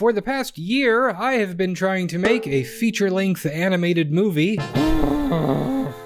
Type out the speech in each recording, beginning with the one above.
For the past year, I have been trying to make a feature-length animated movie.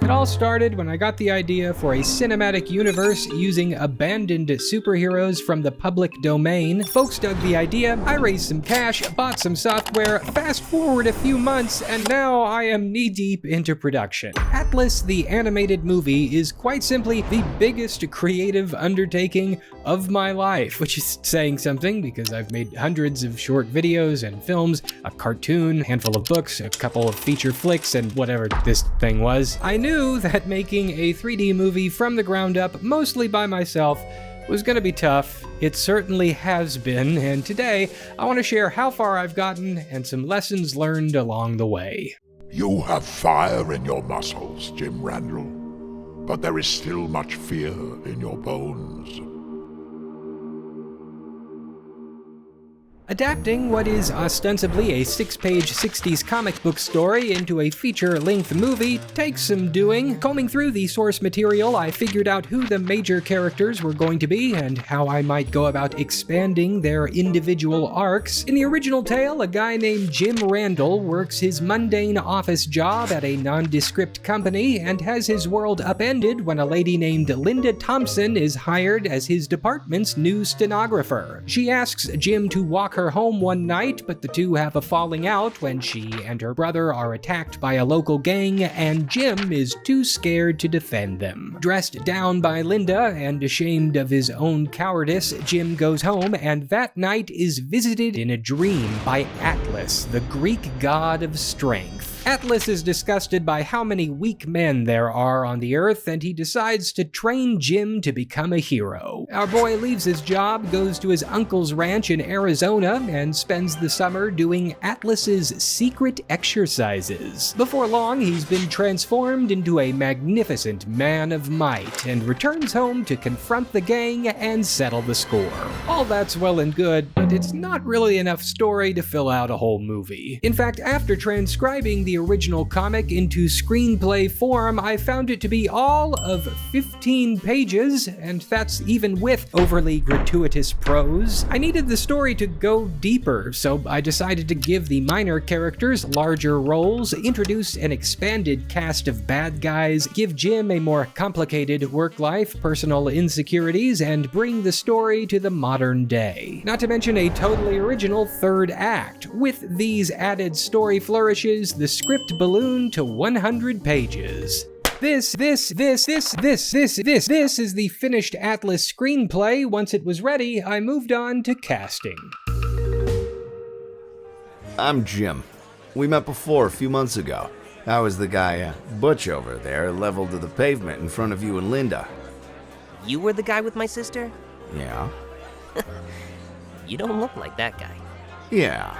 It all started when I got the idea for a cinematic universe using abandoned superheroes from the public domain. Folks dug the idea, I raised some cash, bought some software, fast forward a few months, and now I am knee-deep into production. Atlas the animated movie is quite simply the biggest creative undertaking of my life, which is saying something because I've made hundreds of short videos and films, a cartoon, handful of books, a couple of feature flicks, and whatever this thing was. I knew that making a 3D movie from the ground up, mostly by myself, was gonna be tough. It certainly has been, and today I want to share how far I've gotten and some lessons learned along the way. You have fire in your muscles, Jim Randall, but there is still much fear in your bones. Adapting what is ostensibly a 6-page 60s comic book story into a feature-length movie takes some doing. Combing through the source material, I figured out who the major characters were going to be and how I might go about expanding their individual arcs. In the original tale, a guy named Jim Randall works his mundane office job at a nondescript company and has his world upended when a lady named Linda Thompson is hired as his department's new stenographer. She asks Jim to walk her home one night, but the two have a falling out when she and her brother are attacked by a local gang, and Jim is too scared to defend them. Dressed down by Linda and ashamed of his own cowardice, Jim goes home, and that night is visited in a dream by Atlas, the Greek god of strength. Atlas is disgusted by how many weak men there are on the earth, and he decides to train Jim to become a hero. Our boy leaves his job, goes to his uncle's ranch in Arizona, and spends the summer doing Atlas's secret exercises. Before long, he's been transformed into a magnificent man of might, and returns home to confront the gang and settle the score. All that's well and good, but it's not really enough story to fill out a whole movie. In fact, after transcribing the original comic into screenplay form, I found it to be all of 15 pages, and that's even with overly gratuitous prose. I needed the story to go deeper, so I decided to give the minor characters larger roles, introduce an expanded cast of bad guys, give Jim a more complicated work life, personal insecurities, and bring the story to the modern day. Not to mention a totally original third act. With these added story flourishes, the script ballooned to 100 pages. This is the finished Atlas screenplay. Once it was ready, I moved on to casting. I'm Jim. We met before a few months ago. I was the guy, Butch over there, leveled to the pavement in front of you and Linda. You were the guy with my sister? Yeah. You don't look like that guy. Yeah.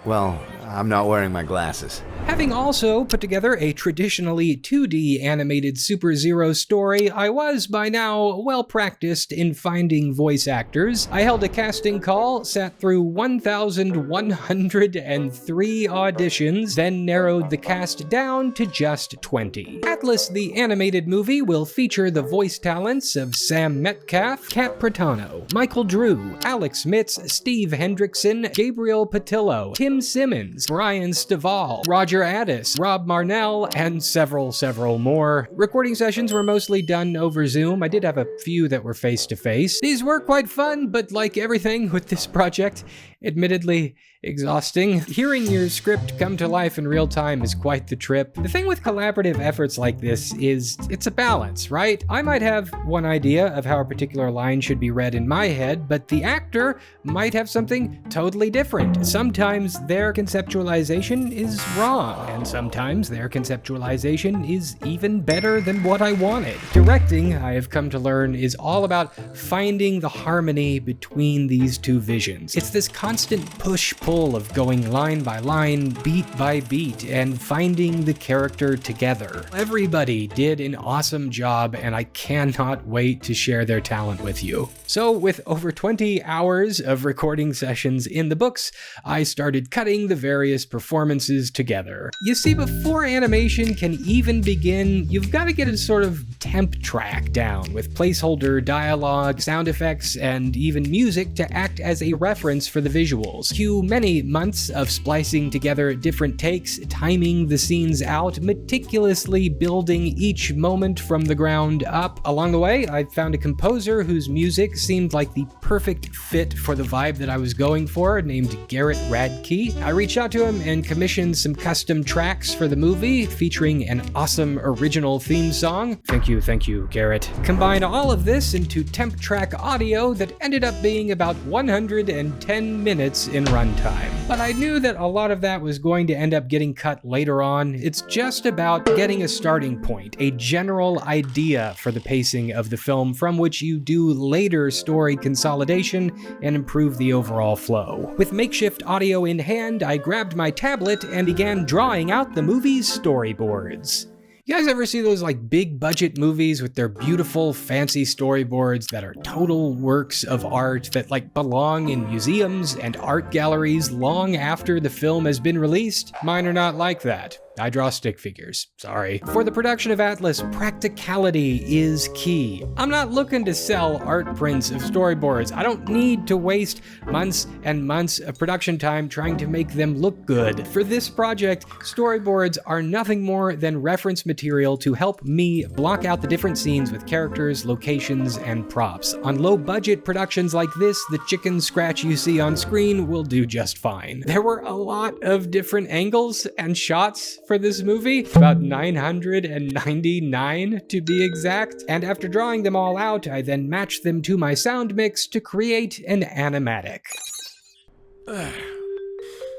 Well, I'm not wearing my glasses. Having also put together a traditionally 2D animated Superzeroes story, I was by now well practiced in finding voice actors. I held a casting call, sat through 1,103 auditions, then narrowed the cast down to just 20. Atlas the animated movie will feature the voice talents of Sam Metcalf, Kat Pratano, Michael Drew, Alex Mitz, Steve Hendrickson, Gabriel Patillo, Tim Simmons, Brian Stivall, Roger Addis, Rob Marnell, and several more. Recording sessions were mostly done over Zoom. I did have a few that were face-to-face. These were quite fun, but like everything with this project, admittedly exhausting. Hearing your script come to life in real time is quite the trip. The thing with collaborative efforts like this is it's a balance, right? I might have one idea of how a particular line should be read in my head, but the actor might have something totally different. Sometimes their conceptualization is wrong, and sometimes their conceptualization is even better than what I wanted. Directing, I have come to learn, is all about finding the harmony between these two visions. It's this constant push-pull of going line by line, beat by beat, and finding the character together. Everybody did an awesome job, and I cannot wait to share their talent with you. So, with over 20 hours of recording sessions in the books, I started cutting the various performances together. You see, before animation can even begin, you've got to get a sort of temp track down with placeholder dialogue, sound effects, and even music to act as a reference for the visuals. Cue many months of splicing together different takes, timing the scenes out, meticulously building each moment from the ground up. Along the way, I found a composer whose music seemed like the perfect fit for the vibe that I was going for, named Garrett Radke. I reached out to him and commissioned some custom tracks for the movie, featuring an awesome original theme song. Thank you, Garrett. Combine all of this into temp track audio that ended up being about 110 minutes in runtime. But I knew that a lot of that was going to end up getting cut later on. It's just about getting a starting point, a general idea for the pacing of the film from which you do later story consolidation and improve the overall flow. With makeshift audio in hand, I grabbed my tablet and began drawing out the movie's storyboards. You guys ever see those like big budget movies with their beautiful fancy storyboards that are total works of art that like belong in museums and art galleries long after the film has been released? Mine are not like that. I draw stick figures, sorry. For the production of Atlas, practicality is key. I'm not looking to sell art prints of storyboards. I don't need to waste months and months of production time trying to make them look good. For this project, storyboards are nothing more than reference material to help me block out the different scenes with characters, locations, and props. On low-budget productions like this, the chicken scratch you see on screen will do just fine. There were a lot of different angles and shots for this movie, about 999 to be exact, and after drawing them all out, I then matched them to my sound mix to create an animatic.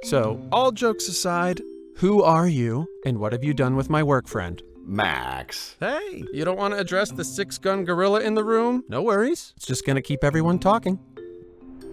So, all jokes aside, who are you, and what have you done with my work friend? Max. Hey, you don't want to address the six-gun gorilla in the room? No worries. It's just gonna keep everyone talking.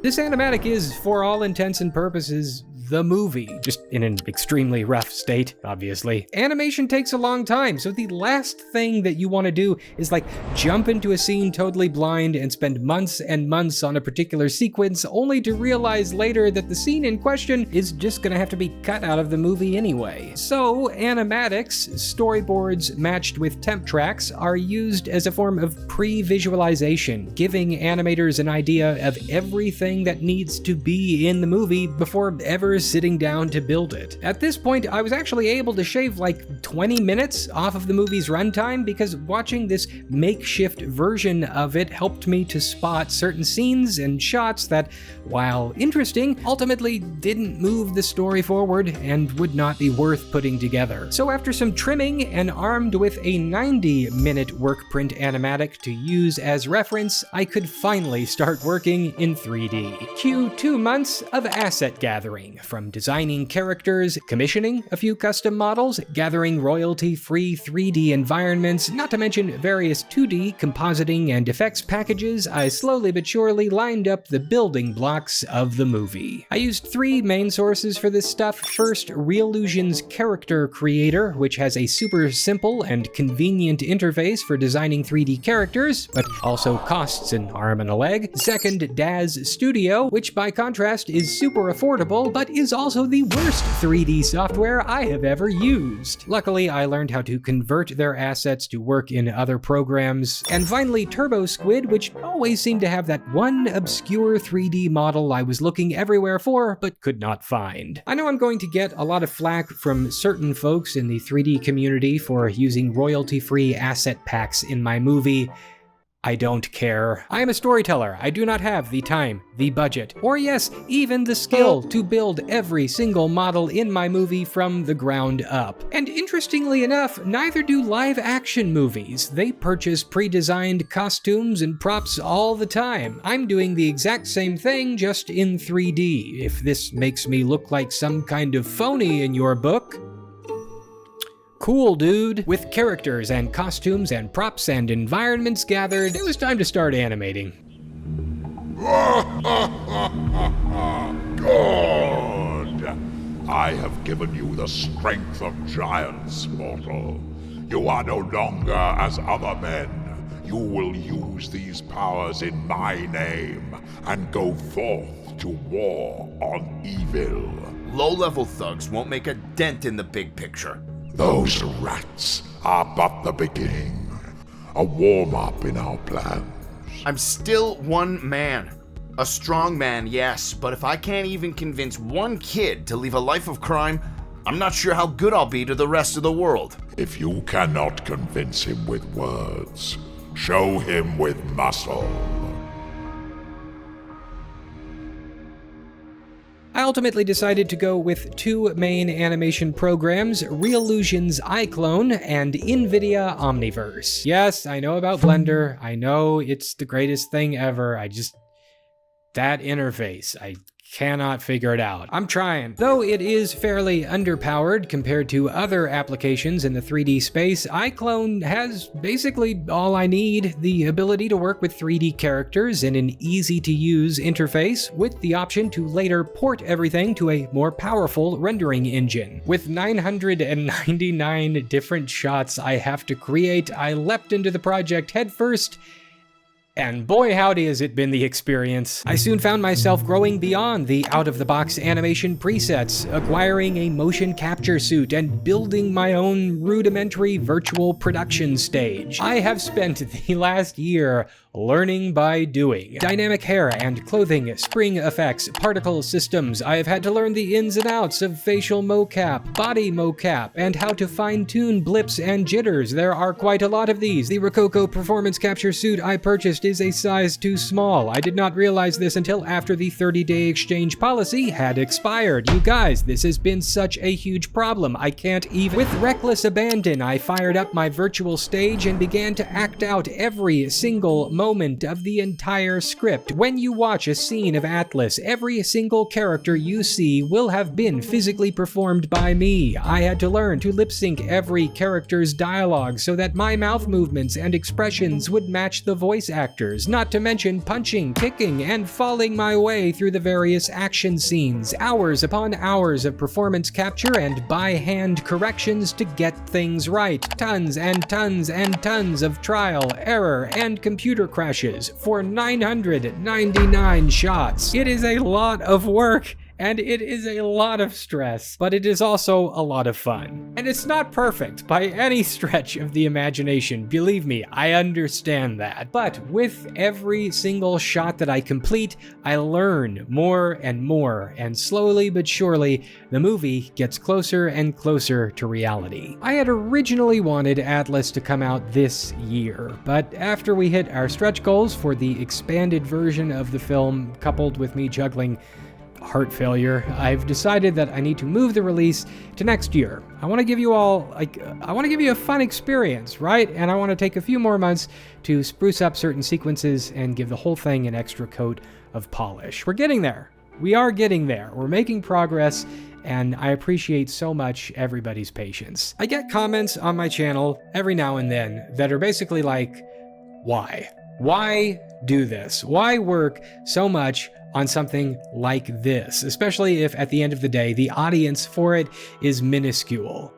This animatic is, for all intents and purposes, the movie, just in an extremely rough state, obviously. Animation takes a long time, so the last thing that you want to do is like jump into a scene totally blind and spend months and months on a particular sequence only to realize later that the scene in question is just gonna have to be cut out of the movie anyway. So animatics, storyboards matched with temp tracks, are used as a form of pre-visualization, giving animators an idea of everything that needs to be in the movie before ever sitting down to build it. At this point, I was actually able to shave like 20 minutes off of the movie's runtime because watching this makeshift version of it helped me to spot certain scenes and shots that, while interesting, ultimately didn't move the story forward and would not be worth putting together. So after some trimming and armed with a 90-minute work print animatic to use as reference, I could finally start working in 3D. Cue 2 months of asset gathering, from designing characters, commissioning a few custom models, gathering royalty-free 3D environments, not to mention various 2D compositing and effects packages. I slowly but surely lined up the building blocks of the movie. I used 3 main sources for this stuff. First, Reallusion's Character Creator, which has a super simple and convenient interface for designing 3D characters, but also costs an arm and a leg. Second, Daz Studio, which by contrast is super affordable, but is also the worst 3D software I have ever used. Luckily, I learned how to convert their assets to work in other programs. And finally, Turbo Squid, which always seemed to have that one obscure 3D model I was looking everywhere for, but could not find. I know I'm going to get a lot of flack from certain folks in the 3D community for using royalty-free asset packs in my movie. I don't care. I am a storyteller. I do not have the time, the budget, or yes, even the skill to build every single model in my movie from the ground up. And interestingly enough, neither do live action movies. They purchase pre-designed costumes and props all the time. I'm doing the exact same thing, just in 3D. If this makes me look like some kind of phony in your book, cool, dude. With characters and costumes and props and environments gathered, it was time to start animating. Good! I have given you the strength of giants, mortal. You are no longer as other men. You will use these powers in my name and go forth to war on evil. Low-level thugs won't make a dent in the big picture. Those rats are but the beginning. A warm-up in our plans. I'm still one man. A strong man, yes, but if I can't even convince one kid to leave a life of crime, I'm not sure how good I'll be to the rest of the world. If you cannot convince him with words, show him with muscle. I ultimately decided to go with two main animation programs, Reallusion's iClone and NVIDIA Omniverse. Yes, I know about Blender. I know it's the greatest thing ever. That interface, I cannot figure it out. I'm trying. Though it is fairly underpowered compared to other applications in the 3D space, iClone has basically all I need: the ability to work with 3D characters in an easy-to-use interface, with the option to later port everything to a more powerful rendering engine. With 999 different shots I have to create, I leapt into the project headfirst, and boy howdy has it been the experience. I soon found myself growing beyond the out-of-the-box animation presets, acquiring a motion capture suit, and building my own rudimentary virtual production stage. I have spent the last year learning by doing. Dynamic hair and clothing, spring effects, particle systems. I have had to learn the ins and outs of facial mocap, body mocap, and how to fine-tune blips and jitters. There are quite a lot of these. The Rococo performance capture suit I purchased is a size too small. I did not realize this until after the 30-day exchange policy had expired. You guys, this has been such a huge problem. I can't even. With reckless abandon, I fired up my virtual stage and began to act out every single moment of the entire script. When you watch a scene of Atlas, every single character you see will have been physically performed by me. I had to learn to lip sync every character's dialogue so that my mouth movements and expressions would match the voice actors, not to mention punching, kicking, and falling my way through the various action scenes. Hours upon hours of performance capture and by-hand corrections to get things right. Tons and tons and tons of trial, error, and computer crashes for 999 shots. It is a lot of work, and it is a lot of stress, but it is also a lot of fun. And it's not perfect by any stretch of the imagination, believe me, I understand that. But with every single shot that I complete, I learn more and more, and slowly but surely, the movie gets closer and closer to reality. I had originally wanted Atlas to come out this year, but after we hit our stretch goals for the expanded version of the film, coupled with me juggling heart failure, I've decided that I need to move the release to next year. I want to give you all, I want to give you a fun experience, right? And I want to take a few more months to spruce up certain sequences and give the whole thing an extra coat of polish. We're getting there. We are getting there. We're making progress, and I appreciate so much everybody's patience. I get comments on my channel every now and then that are basically like, why? Why do this? Why work so much on something like this, especially if at the end of the day, the audience for it is minuscule?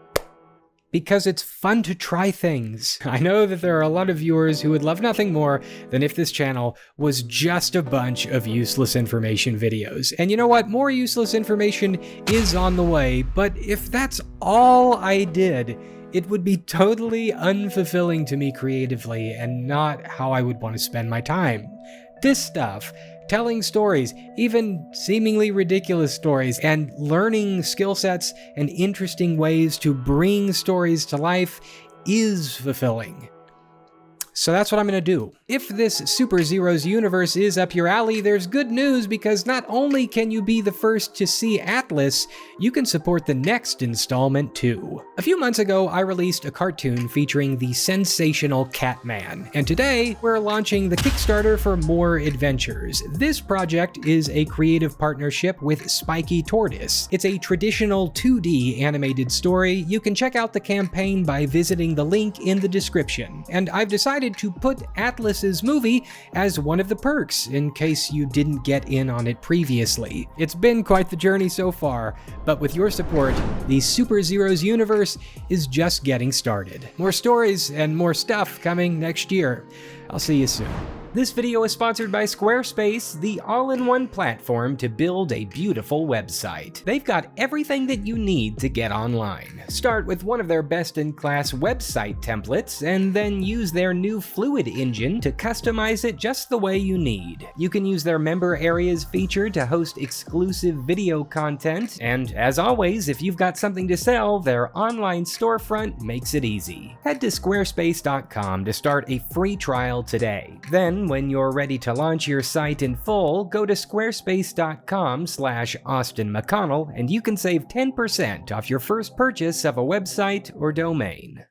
Because it's fun to try things. I know that there are a lot of viewers who would love nothing more than if this channel was just a bunch of useless information videos. And you know what? More useless information is on the way, but if that's all I did, it would be totally unfulfilling to me creatively and not how I would want to spend my time. This stuff, telling stories, even seemingly ridiculous stories, and learning skill sets and interesting ways to bring stories to life is fulfilling. So that's what I'm gonna do. If this Superzeroes Universe is up your alley, there's good news, because not only can you be the first to see Atlas, you can support the next installment too. A few months ago, I released a cartoon featuring the Sensational Cat-Man, and today we're launching the Kickstarter for more adventures. This project is a creative partnership with Spiky Tortoise. It's a traditional 2D animated story. You can check out the campaign by visiting the link in the description, and I've decided to put Atlas's movie as one of the perks in case you didn't get in on it previously. It's been quite the journey so far, but with your support, the Superzeroes Universe is just getting started. More stories and more stuff coming next year. I'll see you soon. This video is sponsored by Squarespace, the all-in-one platform to build a beautiful website. They've got everything that you need to get online. Start with one of their best-in-class website templates, and then use their new Fluid engine to customize it just the way you need. You can use their member areas feature to host exclusive video content, and as always, if you've got something to sell, their online storefront makes it easy. Head to squarespace.com to start a free trial today. Then, when you're ready to launch your site in full, go to squarespace.com/AustinMcConnell and you can save 10% off your first purchase of a website or domain.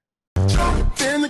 Jump in the